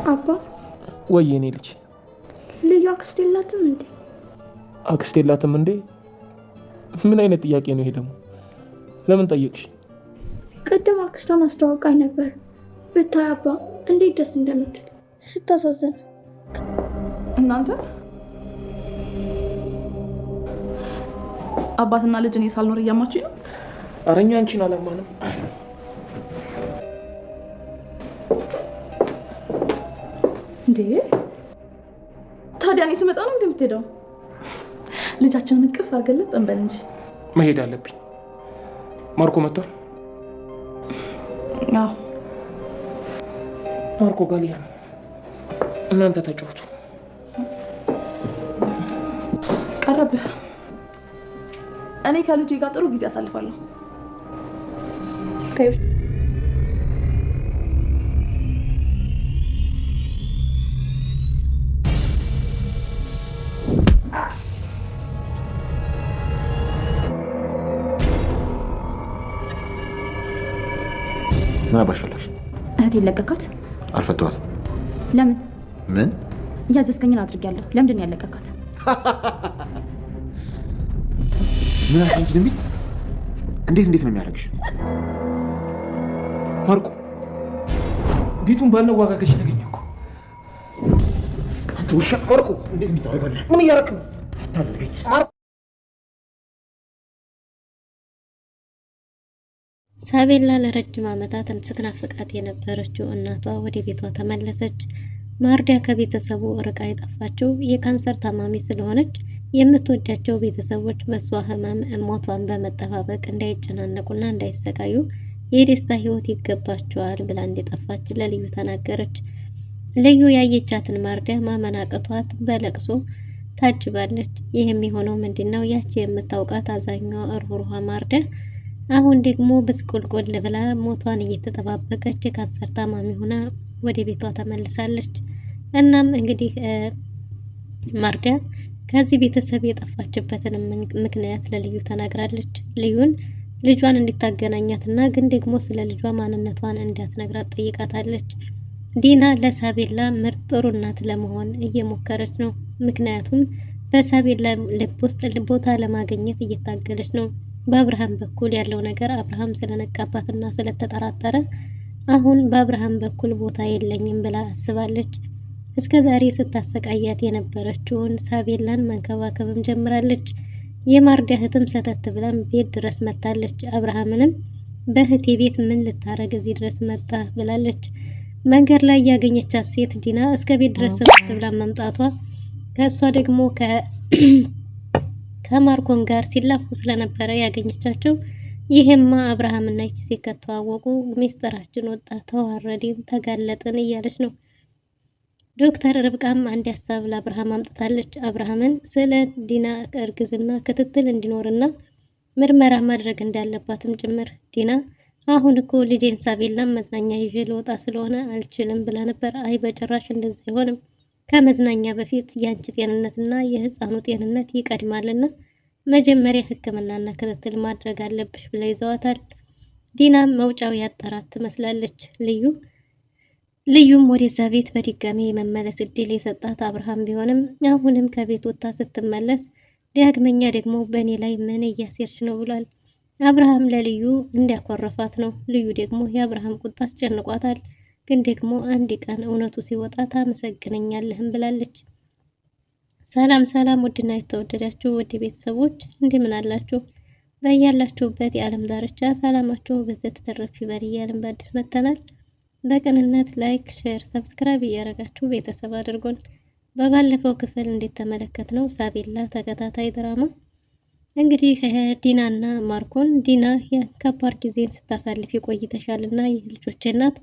አባ ወይ የኔ ልጅ ልዩ አክስት የላትም እንዴ? አክስት የላትም እንዴ? ምን አይነት ጥያቄ ነው ይሄ ደግሞ? ለምን ጠየቅሽ? ቅድም አክስቷን አስተዋውቃኝ ነበር። ብታይ አባ እንዴት ደስ እንደምትል ስታሳዝን። እናንተ አባትና ልጅ እኔ ሳልኖር እያማችኝ ነው? ኧረ እኛ አንቺን አላማንም። እንዴ ታዲያ እኔ ስመጣ ነው እንደምትሄደው? ልጃችንን እቅፍ አድርገለት ጠንበል እንጂ። መሄድ አለብኝ። ማርኮ መጥቷል? አዎ ማርኮ ጋር ሊያ ነው። እናንተ ተጫወቱ። ቀረብህ። እኔ ከልጄ ጋር ጥሩ ጊዜ አሳልፋለሁ። ምን አባሽ ፈለግሽ? እህቴን ለቀካት? አልፈቷት። ለምን? ምን እያዘዝከኝን አድርጊያለሁ። ለምንድን ነው ያለቀካት? ምን አትንጂ ድንቢት? እንዴት ነው የሚያደርግሽ? ማርኮ ቤቱን ባለው ዋጋ ገዥ ተገኘ እኮ። አንተ ውሻ! ማርኮ እንዴት ታደርጋለህ? ምን እያደረክ ነው? አታድርገኝ ማርኮ። ሳቤላ ለረጅም ዓመታት ስትናፍቃት የነበረችው እናቷ ወደ ቤቷ ተመለሰች። ማርዲያ ከቤተሰቡ ርቃ የጠፋችው የካንሰር ታማሚ ስለሆነች የምትወዳቸው ቤተሰቦች በሷ ህመም ሞቷን በመጠባበቅ እንዳይጨናነቁና እንዳይሰቃዩ የደስታ ህይወት ይገባቸዋል ብላ እንደጠፋች ለልዩ ተናገረች። ልዩ ያየቻትን ማርዲያ ማመን አቅቷት በለቅሶ ታጅባለች። ይህም የሆነው ምንድነው? ያቺ የምታውቃት አዛኛዋ ሩህሩህ ማርዲያ አሁን ደግሞ ብስቁልቁል ብላ ሞቷን እየተጠባበቀች የካንሰር ታማሚ ሆና ወደ ቤቷ ተመልሳለች። እናም እንግዲህ ማርዲያ ከዚህ ቤተሰብ የጠፋችበትን ምክንያት ለልዩ ተናግራለች። ልዩን ልጇን እንድታገናኛትና ግን ደግሞ ስለ ልጇ ማንነቷን እንዳትነግራት ጠይቃታለች። ዲና ለሳቤላ ምርጥ ጥሩ እናት ለመሆን እየሞከረች ነው። ምክንያቱም በሳቤላ ልብ ውስጥ ቦታ ለማግኘት እየታገለች ነው። በአብርሃም በኩል ያለው ነገር አብርሃም ስለነቃባትና ስለተጠራጠረ አሁን በአብርሃም በኩል ቦታ የለኝም ብላ አስባለች። እስከ ዛሬ ስታሰቃያት የነበረችውን ሳቤላን መንከባከብም ጀምራለች። የማርዲያ እህትም ሰተት ብላም ቤት ድረስ መታለች። አብርሃምንም በእህቴ ቤት ምን ልታረግ እዚህ ድረስ መጣ ብላለች። መንገድ ላይ ያገኘቻት ሴት ዲና እስከ ቤት ድረስ ሰተት ብላ መምጣቷ ከእሷ ደግሞ ከማርኮን ጋር ሲላፉ ስለነበረ ያገኘቻቸው ይሄማ አብርሃምና ይቺ ሴት ከተዋወቁ ሚስጥራችን ወጣ፣ ተዋረድን፣ ተጋለጥን እያለች ነው። ዶክተር ርብቃም አንድ ሀሳብ ለአብርሃም አምጥታለች። አብርሃምን ስለ ዲና እርግዝና ክትትል እንዲኖርና ምርመራ ማድረግ እንዳለባትም ጭምር። ዲና አሁን እኮ ልጄን ሳቤላን መዝናኛ ይዤ ልወጣ ስለሆነ አልችልም ብላ ነበር። አይ በጭራሽ እንደዛ አይሆንም፣ ከመዝናኛ በፊት የአንቺ ጤንነትና የህፃኑ ጤንነት ይቀድማልና መጀመሪያ ሕክምናና ክትትል ማድረግ አለብሽ ብላ ይዘዋታል። ዲናም መውጫው ያጠራት ትመስላለች። ልዩም ወደዛ ቤት በድጋሚ የመመለስ እድል የሰጣት አብርሃም ቢሆንም አሁንም ከቤት ወጥታ ስትመለስ ዳግመኛ ደግሞ በእኔ ላይ ምን እያሴርች ነው ብሏል። አብርሃም ለልዩ እንዲያኮረፋት ነው። ልዩ ደግሞ የአብርሃም ቁጣ አስጨንቋታል። ግን ደግሞ አንድ ቀን እውነቱ ሲወጣ ታመሰግነኛለህም ብላለች። ሰላም ውድና የተወደዳችሁ ውድ ቤተሰቦች እንደምን አላችሁ? በያላችሁበት የዓለም ዳርቻ ሰላማችሁ በዘት ተረፍ ይበል እያልን በአዲስ መጥተናል። በቅንነት ላይክ፣ ሼር፣ ሰብስክራይብ እያደረጋችሁ ቤተሰብ አድርጉን። በባለፈው ክፍል እንደተመለከትነው ሳቤላ ተከታታይ ድራማ እንግዲህ ዲናና ማርኮን ዲና የከባድ ጊዜን ስታሳልፍ ቆይተሻልና የልጆች እናት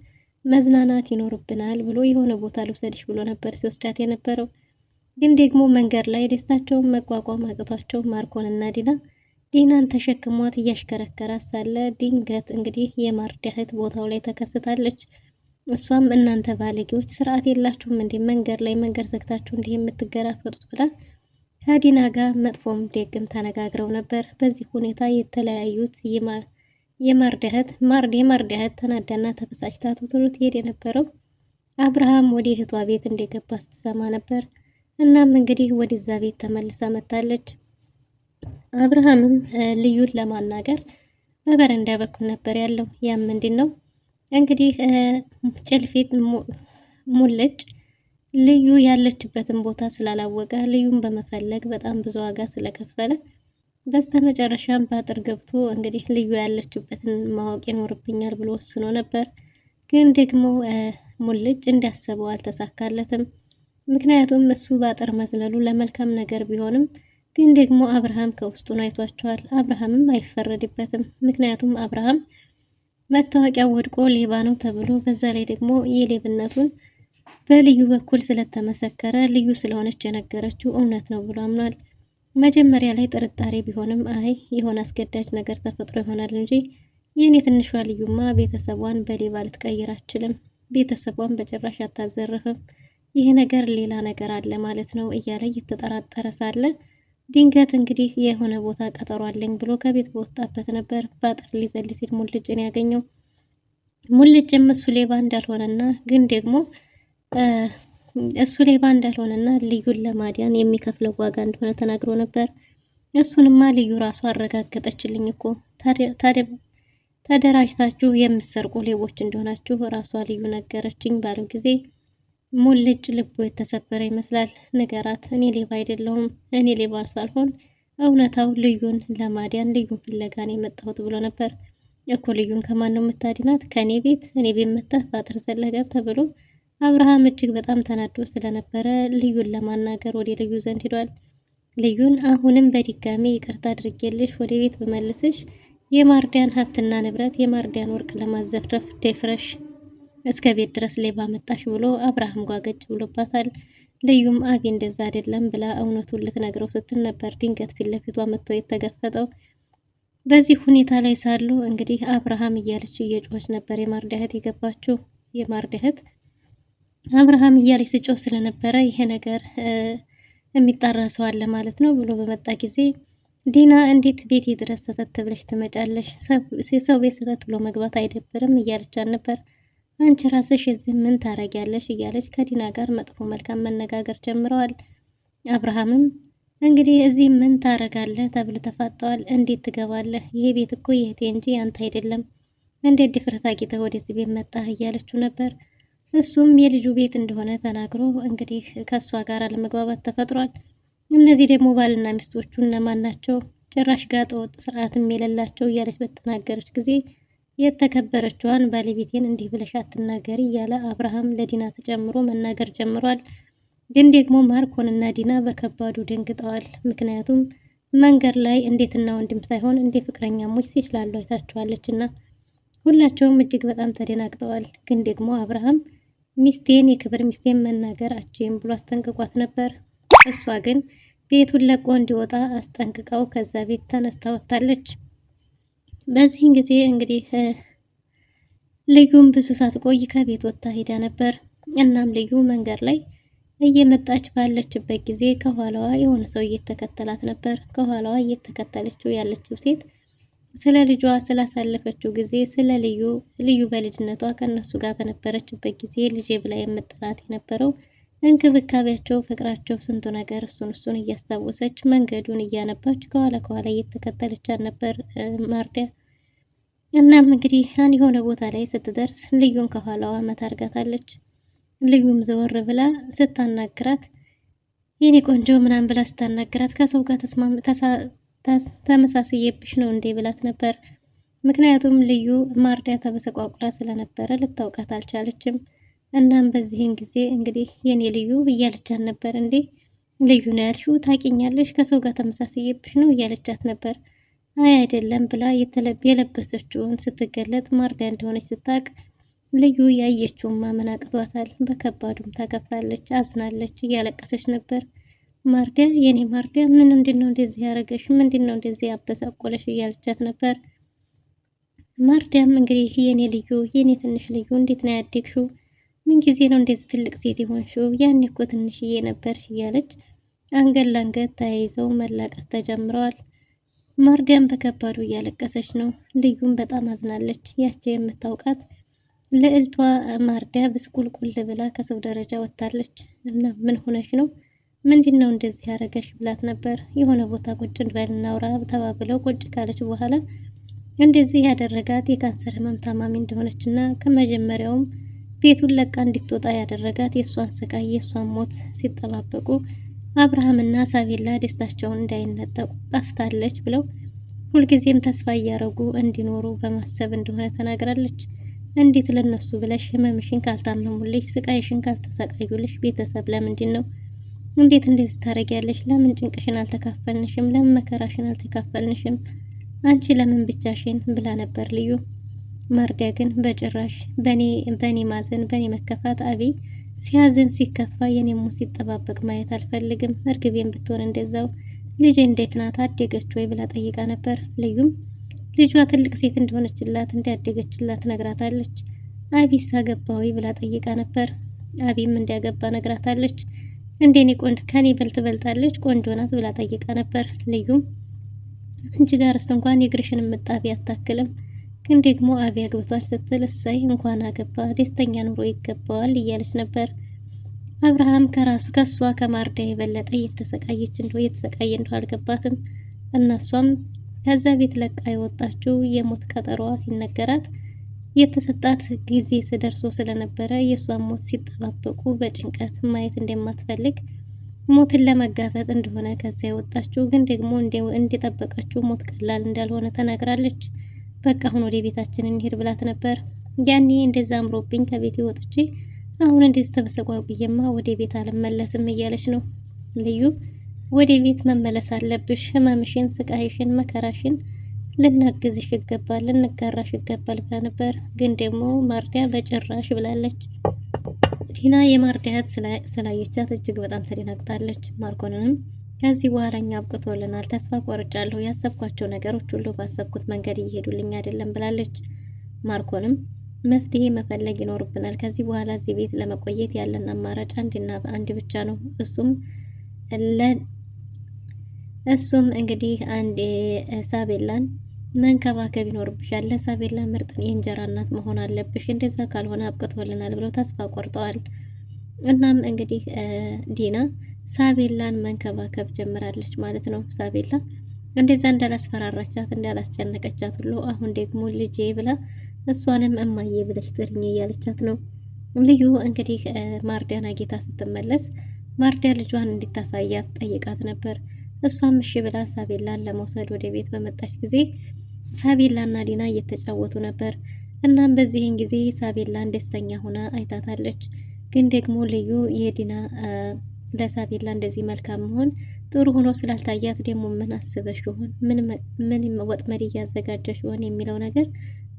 መዝናናት ይኖርብናል ብሎ የሆነ ቦታ ልውሰድሽ ብሎ ነበር ሲወስዳት የነበረው። ግን ደግሞ መንገድ ላይ ደስታቸውን መቋቋም አቅቷቸው ማርኮንና ዲናን ተሸክሟት እያሽከረከራት ሳለ ድንገት እንግዲህ የማርዲያ እህት ቦታው ላይ ተከስታለች። እሷም እናንተ ባለጌዎች ስርዓት የላችሁም እንዴ? መንገድ ዘግታችሁ እንዲህ የምትገራፈጡት ብላ ከዲና ጋር መጥፎም ደግም ተነጋግረው ነበር። በዚህ ሁኔታ የተለያዩት የማርዲያ እህት ተናዳና ተበሳጭታ ትሄድ የነበረው አብርሃም ወደ እህቷ ቤት እንደገባ ስትሰማ ነበር። እናም እንግዲህ ወደዛ ቤት ተመልሳ መጣለች። አብርሃምም ልዩን ለማናገር በበረንዳ በኩል ነበር ያለው። ያም ምንድን ነው እንግዲህ ጭልፊት ሙልጭ ልዩ ያለችበትን ቦታ ስላላወቀ ልዩን በመፈለግ በጣም ብዙ ዋጋ ስለከፈለ በስተመጨረሻም በአጥር ገብቶ እንግዲህ ልዩ ያለችበትን ማወቅ ይኖርብኛል ብሎ ወስኖ ነበር። ግን ደግሞ ሙልጭ እንዳሰበው አልተሳካለትም። ምክንያቱም እሱ በአጥር መዝለሉ ለመልካም ነገር ቢሆንም ግን ደግሞ አብርሃም ከውስጡ አይቷቸዋል። አብርሃምም አይፈረድበትም። ምክንያቱም አብርሃም መታወቂያ ወድቆ ሌባ ነው ተብሎ በዛ ላይ ደግሞ የሌብነቱን በልዩ በኩል ስለተመሰከረ ልዩ ስለሆነች የነገረችው እውነት ነው ብሎ አምኗል። መጀመሪያ ላይ ጥርጣሬ ቢሆንም አይ የሆነ አስገዳጅ ነገር ተፈጥሮ ይሆናል እንጂ የኔ ትንሿ ልዩማ ቤተሰቧን በሌባ ልትቀይር አትችልም፣ ቤተሰቧን በጭራሽ አታዘርፍም፣ ይህ ነገር ሌላ ነገር አለ ማለት ነው እያለ እየተጠራጠረ ሳለ ድንገት እንግዲህ የሆነ ቦታ ቀጠሮ አለኝ ብሎ ከቤት በወጣበት ነበር በአጥር ሊዘል ሲል ሙልጭን ያገኘው። ሙልጭም እሱ ሌባ እንዳልሆነና ግን ደግሞ እሱ ሌባ እንዳልሆነና ልዩን ለማዳን የሚከፍለው ዋጋ እንደሆነ ተናግሮ ነበር። እሱንማ ልዩ ራሱ አረጋገጠችልኝ እኮ ተደራጅታችሁ የምትሰርቁ ሌቦች እንደሆናችሁ ራሷ ልዩ ነገረችኝ ባለው ጊዜ ሙልጭ ልቡ የተሰበረ ይመስላል። ንገራት፣ እኔ ሌባ አይደለሁም፣ እኔ ሌባ ሳልሆን እውነታው ልዩን ለማዳን ልዩን ፍለጋን የመጣሁት ብሎ ነበር እኮ። ልዩን ከማን ነው የምታድናት? ከኔ ቤት መተህ በአጥር ዘለህ ተብሎ አብርሃም እጅግ በጣም ተናዶ ስለነበረ ልዩን ለማናገር ወደ ልዩ ዘንድ ሄዷል። ልዩን አሁንም በድጋሚ ይቅርታ አድርጌልሽ ወደ ቤት በመልስሽ የማርዲያን ሀብትና ንብረት የማርዲያን ወርቅ ለማዘፍረፍ ደፍረሽ እስከ ቤት ድረስ ሌባ መጣሽ ብሎ አብርሃም ጓገጭ ብሎባታል። ልዩም አቢ እንደዛ አይደለም ብላ እውነቱን ልትነግረው ስትል ነበር ድንገት ፊት ለፊቷ መጥቶ የተገፈጠው። በዚህ ሁኔታ ላይ ሳሉ እንግዲህ አብርሃም እያለች እየጮኸች ነበር የማርዲያ እህት የገባችው። የማርዲያ እህት አብርሃም እያለች ስጮህ ስለነበረ ይሄ ነገር የሚጣራ ሰው አለ ማለት ነው ብሎ በመጣ ጊዜ ዲና እንዴት ቤቴ ድረስ ሰተት ብለሽ ትመጫለሽ? ሰው ቤት ሰተት ብሎ መግባት አይደብርም እያለቻት ነበር። አንቺ ራስሽ እዚህ ምን ታረጊያለሽ? እያለች ከዲና ጋር መጥፎ መልካም መነጋገር ጀምረዋል። አብርሃምም እንግዲህ እዚህ ምን ታረጋለህ ተብሎ ተፋጠዋል። እንዴት ትገባለህ? ይሄ ቤት እኮ የእህቴ እንጂ አንተ አይደለም። እንዴት ድፍረት አግኝተህ ወደዚህ ቤት መጣህ? እያለችው ነበር። እሱም የልጁ ቤት እንደሆነ ተናግሮ እንግዲህ ከእሷ ጋር አለመግባባት ተፈጥሯል። እነዚህ ደግሞ ባልና ሚስቶቹ እነማን ናቸው? ጭራሽ ጋጠ ወጥ ስርዓትም የሌላቸው እያለች በተናገረች ጊዜ የተከበረችዋን ባለቤቴን እንዲህ ብለሽ አትናገሪ እያለ አብርሃም ለዲና ተጨምሮ መናገር ጀምሯል። ግን ደግሞ ማርኮንና ዲና በከባዱ ደንግጠዋል። ምክንያቱም መንገድ ላይ እንዴትና ወንድም ሳይሆን እንደ ፍቅረኛሞች ሲችላሉ አይታችኋለችና ሁላቸውም እጅግ በጣም ተደናግጠዋል። ግን ደግሞ አብርሃም ሚስቴን የክብር ሚስቴን መናገር አችም ብሎ አስጠንቅቋት ነበር። እሷ ግን ቤቱን ለቆ እንዲወጣ አስጠንቅቀው ከዛ ቤት ተነስታ ወጣለች። በዚህን ጊዜ እንግዲህ ልዩም ብዙ ሳትቆይ ከቤት ወጥታ ሄዳ ነበር። እናም ልዩ መንገድ ላይ እየመጣች ባለችበት ጊዜ ከኋላዋ የሆነ ሰው እየተከተላት ነበር። ከኋላዋ እየተከተለችው ያለችው ሴት ስለ ልጇ ስላሳለፈችው ጊዜ ስለ ልዩ በልጅነቷ ከነሱ ጋር በነበረችበት ጊዜ ልጄ ብላ የምጥራት የነበረው እንክብካቤያቸው፣ ፍቅራቸው፣ ስንቱ ነገር እሱን እያስታወሰች መንገዱን እያነባች ከኋላ እየተከተለቻት ነበር ማርዲያ። እናም እንግዲህ አንድ የሆነ ቦታ ላይ ስትደርስ ልዩን ከኋላዋ መታርጋታለች። ልዩም ዘወር ብላ ስታናግራት የኔ ቆንጆ ምናምን ብላ ስታናግራት ከሰው ጋር ተመሳስዬብሽ ነው እንዴ ብላት ነበር። ምክንያቱም ልዩ ማርዲያ ተበሰቋቁላ ስለነበረ ልታውቃት አልቻለችም። እናም በዚህን ጊዜ እንግዲህ የኔ ልዩ እያለቻት ነበር። እንዴ ልዩ ነው ያልሽው? ታውቂኛለሽ? ከሰው ጋር ተመሳስዬብሽ ነው እያለቻት ነበር። አይ አይደለም ብላ የለበሰችውን ስትገለጥ ማርዲያ እንደሆነች ስታውቅ ልዩ ያየችውን ማመን አቅቷታል። በከባዱም ታከፍታለች፣ አዝናለች፣ እያለቀሰች ነበር። ማርዲያ የኔ ማርዲያ ምንድነው እንደዚህ ያረገሽ? ምንድነው እንደዚህ ያበሳቆለሽ? እያለቻት ነበር። ማርዲያም እንግዲህ የኔ ልዩ የኔ ትንሽ ልዩ እንዴት ነው ያደግሽው? ምን ጊዜ ነው እንደዚህ ትልቅ ሴት የሆንሽው? ያኔ እኮ ትንሽዬ ነበርሽ እያለች አንገት ለአንገት ተያይዘው መላቀስ ተጀምረዋል። ማርዲያም በከባዱ እያለቀሰች ነው። ልዩም በጣም አዝናለች። ያቸው የምታውቃት ልዕልቷ ማርዳ ብስቁልቁል ብላ ከሰው ደረጃ ወጥታለች። እና ምን ሆነሽ ነው? ምንድን ነው እንደዚህ ያደረገሽ ብላት ነበር። የሆነ ቦታ ቁጭ እንበል እናውራ ተባብለው ቁጭ ካለች በኋላ እንደዚህ ያደረጋት የካንሰር ህመም ታማሚ እንደሆነችና ከመጀመሪያውም ቤቱን ለቃ እንድትወጣ ያደረጋት የእሷን ስቃይ የእሷን ሞት ሲጠባበቁ አብርሃምና ሳቤላ ደስታቸውን እንዳይነጠቁ ጠፍታለች ብለው ሁልጊዜም ተስፋ እያረጉ እንዲኖሩ በማሰብ እንደሆነ ተናግራለች። እንዴት ለነሱ ብለሽ ህመምሽን ካልታመሙልሽ፣ ስቃይሽን ካልተሰቃዩልሽ ቤተሰብ ለምንድን ነው? እንዴት እንደዚህ ታደርጊያለሽ? ለምን ጭንቅሽን አልተካፈልንሽም? ለምን መከራሽን አልተካፈልንሽም? አንቺ ለምን ብቻሽን ብላ ነበር ልዩ። ማርዳ ግን በጭራሽ በኔ ማዘን በኔ መከፋት አብይ ሲያዝን ሲከፋ የኔ ሞት ሲጠባበቅ ማየት አልፈልግም። እርግቤን ብትሆን እንደዛው። ልጄ እንዴት ናት አደገች ወይ ብላ ጠይቃ ነበር። ልዩም ልጇ ትልቅ ሴት እንደሆነችላት እንዳደገችላት ነግራታለች። አቢስ አገባ ወይ ብላ ጠይቃ ነበር። አቢም እንዲያገባ ነግራታለች። እንደኔ ቆንጆ ከኔ በልጣለች ቆንጆ ናት ብላ ጠይቃ ነበር። ልዩም አንቺ ጋርስ እንኳን የእግርሽን ምጣቢ አታክልም፣ ግን ደግሞ አቢ አግብቷል ስትል እሰይ እንኳን አገባ ደስተኛ ኑሮ ይገባዋል እያለች ነበር። አብርሃም ከሷ ከማርዳ የበለጠ እየተሰቃየ እንደው አልገባትም። እናሷም ከዛ ቤት ለቃ የወጣችው የሞት ቀጠሮዋ ሲነገራት የተሰጣት ጊዜ ደርሶ ስለነበረ የሷን ሞት ሲጠባበቁ በጭንቀት ማየት እንደማትፈልግ ሞትን ለመጋፈጥ እንደሆነ ከዚያ የወጣችው ግን ደግሞ እንደጠበቀችው ሞት ቀላል እንዳልሆነ ተናግራለች። በቃ አሁን ወደ ቤታችን እንሄድ ብላት ነበር። ያኔ እንደዛ አምሮብኝ ከቤት ወጥቼ አሁን እንደዚህ ተበሰቋቁዬማ ወደ ቤት አልመለስም እያለች ነው። ልዩ ወደ ቤት መመለስ አለብሽ፣ ህመምሽን፣ ስቃይሽን፣ መከራሽን ልናግዝሽ ይገባል፣ ልንጋራሽ ይገባል ብላ ነበር። ግን ደግሞ ማርዳ በጭራሽ ብላለች። ዲና የማርዳት ስላየቻት እጅግ በጣም ተደናግጣለች። ማርኮንንም ከዚህ በኋላ እኛ አብቅቶልናል፣ ተስፋ ቆርጫለሁ፣ ያሰብኳቸው ነገሮች ሁሉ ባሰብኩት መንገድ እየሄዱልኝ አይደለም ብላለች። ማርኮንም መፍትሄ መፈለግ ይኖርብናል፣ ከዚህ በኋላ እዚህ ቤት ለመቆየት ያለን አማራጭ አንድ ብቻ ነው። እሱም እንግዲህ አንድ ሳቤላን መንከባከብ ይኖርብሻል፣ ለሳቤላ ምርጥ የእንጀራ እናት መሆን አለብሽ፣ እንደዛ ካልሆነ አብቅቶልናል ብለው ተስፋ ቆርጠዋል። እናም እንግዲህ ዲና ሳቤላን መንከባከብ ጀምራለች ማለት ነው። ሳቤላ እንደዛ እንዳላስፈራራቻት እንዳላስጨነቀቻት ሁሉ አሁን ደግሞ ልጄ ብላ እሷንም እማዬ ብለሽ ጥሪኝ እያለቻት ነው። ልዩ እንግዲህ ማርዳን አጌታ ስትመለስ ማርዳ ልጇን እንድታሳያት ጠይቃት ነበር። እሷም እሺ ብላ ሳቤላን ለመውሰድ ወደ ቤት በመጣች ጊዜ ሳቤላና ዲና እየተጫወቱ ነበር። እናም በዚህን ጊዜ ሳቤላን ደስተኛ ሆና አይታታለች። ግን ደግሞ ልዩ የዲና ለሳቤላ እንደዚህ መልካም መሆን ጥሩ ሆኖ ስላልታያት ደግሞ ምን አስበሽ ይሆን ምን ወጥመድ እያዘጋጀሽ ይሆን የሚለው ነገር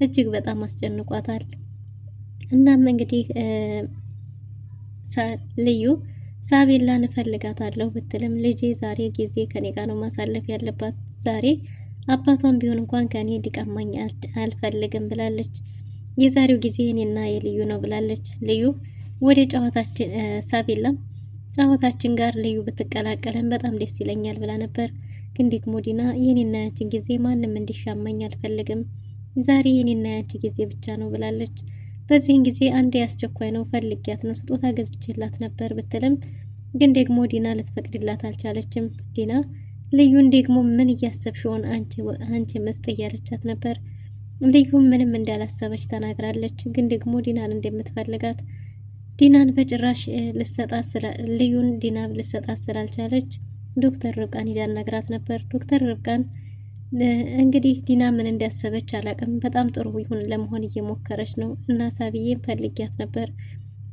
እጅግ በጣም አስጨንቋታል። እናም እንግዲህ ልዩ ሳቤላን እፈልጋታለሁ ብትልም ልጄ ዛሬ ጊዜ ከኔ ጋር ነው ማሳለፍ ያለባት፣ ዛሬ አባቷን ቢሆን እንኳን ከኔ ሊቀማኝ አልፈልግም ብላለች። የዛሬው ጊዜ እኔና የልዩ ነው ብላለች። ልዩ ወደ ጨዋታችን ሳቤላም ጨዋታችን ጋር ልዩ ብትቀላቀለን በጣም ደስ ይለኛል ብላ ነበር። ግን ደግሞ ዲና የኔና ያንቺን ጊዜ ማንም እንዲሻማኝ አልፈልግም፣ ዛሬ የኔና ያንቺ ጊዜ ብቻ ነው ብላለች። በዚህን ጊዜ አንዴ አስቸኳይ ነው ፈልጊያት ነው ስጦታ ገዝቼላት ነበር ብትልም ግን ደግሞ ዲና ልትፈቅድላት አልቻለችም። ዲና ልዩን ደግሞ ምን እያሰብሽ ሆን አንቺ መስጥ እያለቻት ነበር። ልዩም ምንም እንዳላሰበች ተናግራለች። ግን ደግሞ ዲናን እንደምትፈልጋት ዲናን በጭራሽ ልዩን ዲና ልሰጣት ስላልቻለች ዶክተር ርብቃን ሂዳ ነግራት ነበር። ዶክተር ርብቃን እንግዲህ ዲና ምን እንዳሰበች አላቅም፣ በጣም ጥሩ ይሁን ለመሆን እየሞከረች ነው እና ሳቢዬን ፈልጊያት ነበር፣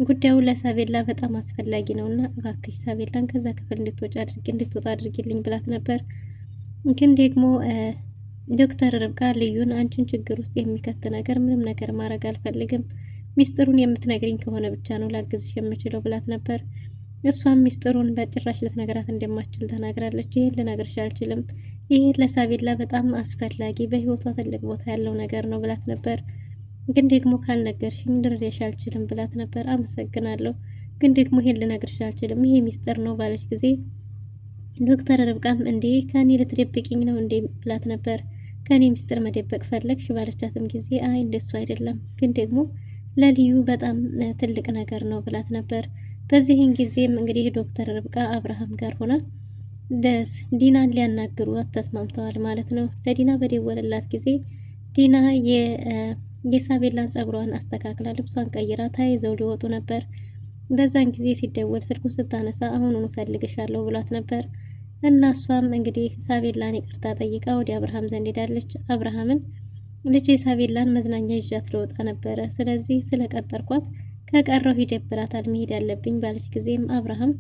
ጉዳዩ ለሳቤላ በጣም አስፈላጊ ነውና እባክሽ ሳቤላን ከዛ ክፍል እንድትወጣ አድርጊልኝ ብላት ነበር። ግን ደግሞ ዶክተር ርብቃ ልዩን አንቺን ችግር ውስጥ የሚከት ነገር ምንም ነገር ማድረግ አልፈልግም፣ ሚስጥሩን የምትነግሪኝ ከሆነ ብቻ ነው ላግዝሽ የምችለው ብላት ነበር። እሷም ሚስጥሩን በጭራሽ ልትነግራት እንደማትችል ተናግራለች። ይሄን ልነግርሽ አልችልም፣ ይሄ ለሳቤላ በጣም አስፈላጊ በህይወቷ ትልቅ ቦታ ያለው ነገር ነው ብላት ነበር። ግን ደግሞ ካልነገርሽኝ ልረዳሽ አልችልም ብላት ነበር። አመሰግናለሁ፣ ግን ደግሞ ይሄን ልነግርሽ አልችልም፣ ይሄ ሚስጥር ነው ባለች ጊዜ ዶክተር ርብቃም እንዴ ከኔ ልትደብቂኝ ነው እንዴ ብላት ነበር። ከኔ ሚስጥር መደበቅ ፈለግሽ ባለቻትም ጊዜ አይ እንደሱ አይደለም፣ ግን ደግሞ ለልዩ በጣም ትልቅ ነገር ነው ብላት ነበር። በዚህን ጊዜም እንግዲህ ዶክተር ርብቃ አብርሃም ጋር ሆና ዲናን ሊያናግሯት ተስማምተዋል ማለት ነው። ለዲና በደወለላት ጊዜ ዲና የሳቤላን ጸጉሯን አስተካክላ ልብሷን ቀይራ ተያይዘው ሊወጡ ነበር። በዛን ጊዜ ሲደወል ስልኩን ስታነሳ አሁኑኑ ፈልግሻለሁ ብሏት ነበር እና እሷም እንግዲህ ሳቤላን ይቅርታ ጠይቃ ወደ አብርሃም ዘንድ ሄዳለች። አብርሃምን ልጄ ሳቤላን መዝናኛ ይዣት ልወጣ ነበረ፣ ስለዚህ ስለቀጠርኳት ከቀረው ይደብራታል መሄድ ያለብኝ ባለች ጊዜም አብርሃም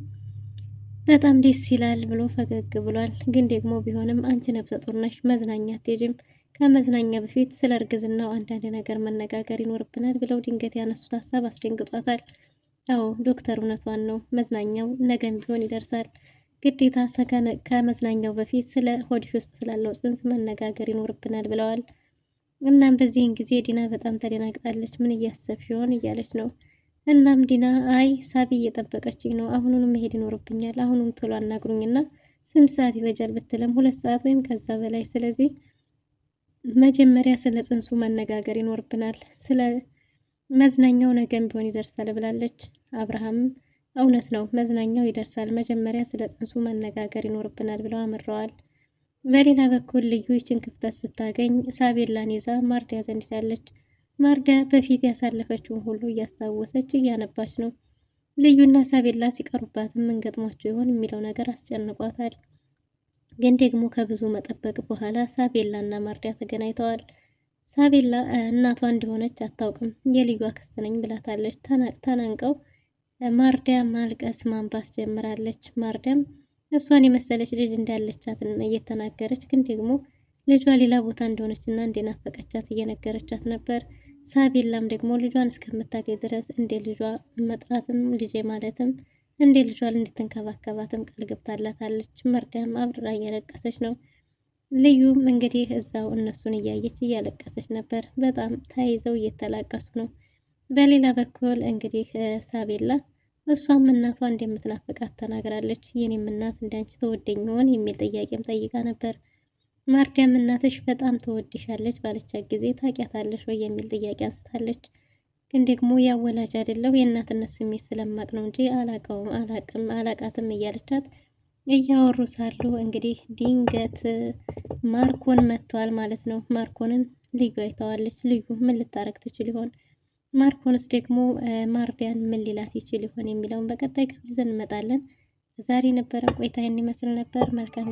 በጣም ደስ ይላል ብሎ ፈገግ ብሏል። ግን ደግሞ ቢሆንም አንቺ ነፍሰ ጡር ነሽ፣ መዝናኛ አትሄጂም፣ ከመዝናኛ በፊት ስለ እርግዝናው አንዳንድ ነገር መነጋገር ይኖርብናል ብለው ድንገት ያነሱት ሀሳብ አስደንግጧታል። አዎ ዶክተር እውነቷን ነው፣ መዝናኛው ነገም ቢሆን ይደርሳል። ግዴታ ከመዝናኛው በፊት ስለ ሆድሽ ውስጥ ስላለው ጽንስ መነጋገር ይኖርብናል ብለዋል። እናም በዚህን ጊዜ ዲና በጣም ተደናግጣለች። ምን እያሰብሽ ይሆን እያለች ነው። እናም ዲና አይ ሳቢ እየጠበቀችኝ ነው፣ አሁኑን መሄድ ይኖርብኛል፣ አሁኑን ቶሎ አናግሩኝና ስንት ሰዓት ይፈጃል ብትልም 2 ሰዓት ወይም ከዛ በላይ፣ ስለዚህ መጀመሪያ ስለ ጽንሱ መነጋገር ይኖርብናል፣ ስለ መዝናኛው ነገም ቢሆን ይደርሳል ብላለች። አብርሃም እውነት ነው መዝናኛው ይደርሳል፣ መጀመሪያ ስለ ጽንሱ መነጋገር ይኖርብናል ብለው አምረዋል። በሌላ በኩል ልዩ ይችን ክፍተት ስታገኝ ሳቤላን ይዛ ማርዲያ ዘንድ ሄዳለች። ማርዲያ በፊት ያሳለፈችውን ሁሉ እያስታወሰች እያነባች ነው። ልዩና ሳቤላ ሲቀሩባትም ምን ገጥሟቸው ይሆን የሚለው ነገር አስጨንቋታል። ግን ደግሞ ከብዙ መጠበቅ በኋላ ሳቤላና ማርዲያ ተገናኝተዋል። ሳቤላ እናቷ እንደሆነች አታውቅም፣ የልዩ አክስት ነኝ ብላታለች። ተናንቀው ማርዲያ ማልቀስ ማንባት ጀምራለች። ማርዲያም እሷን የመሰለች ልጅ እንዳለቻት እየተናገረች ግን ደግሞ ልጇ ሌላ ቦታ እንደሆነችና እንደናፈቀቻት እየነገረቻት ነበር። ሳቤላም ደግሞ ልጇን እስከምታገኝ ድረስ እንደ ልጇ መጥራትም ልጄ ማለትም እንደ ልጇ እንድትንከባከባትም ቃል ገብታላታለች። ማርዲያም አብራ እያለቀሰች ነው። ልዩም እንግዲህ እዛው እነሱን እያየች እያለቀሰች ነበር። በጣም ተያይዘው እየተላቀሱ ነው። በሌላ በኩል እንግዲህ ሳቤላ እሷም እናቷ እንደምትናፍቃት ተናግራለች። የኔም እናት እንዳንቺ ተወደኝ ይሆን የሚል ጥያቄም ጠይቃ ነበር። ማርዲያም እናትሽ በጣም ተወድሻለች ባለቻት ጊዜ ታውቂያታለሽ ወይ የሚል ጥያቄ አንስታለች። ግን ደግሞ ያወላጅ አይደለሁ የእናትነት ስሜት ስለማቅ ነው እንጂ አላቃትም እያለቻት እያወሩ ሳሉ እንግዲህ ድንገት ማርኮን መጥቷል ማለት ነው። ማርኮንን ልዩ አይተዋለች። ልዩ ምን ልታረግ ትችል ይሆን? ማርኮንስ ደግሞ ማርዲያን ምን ሊላት ይችል ይሆን የሚለውን በቀጣይ ክፍል ይዘን እንመጣለን። ዛሬ ነበረ ቆይታ ይመስል ነበር። መልካም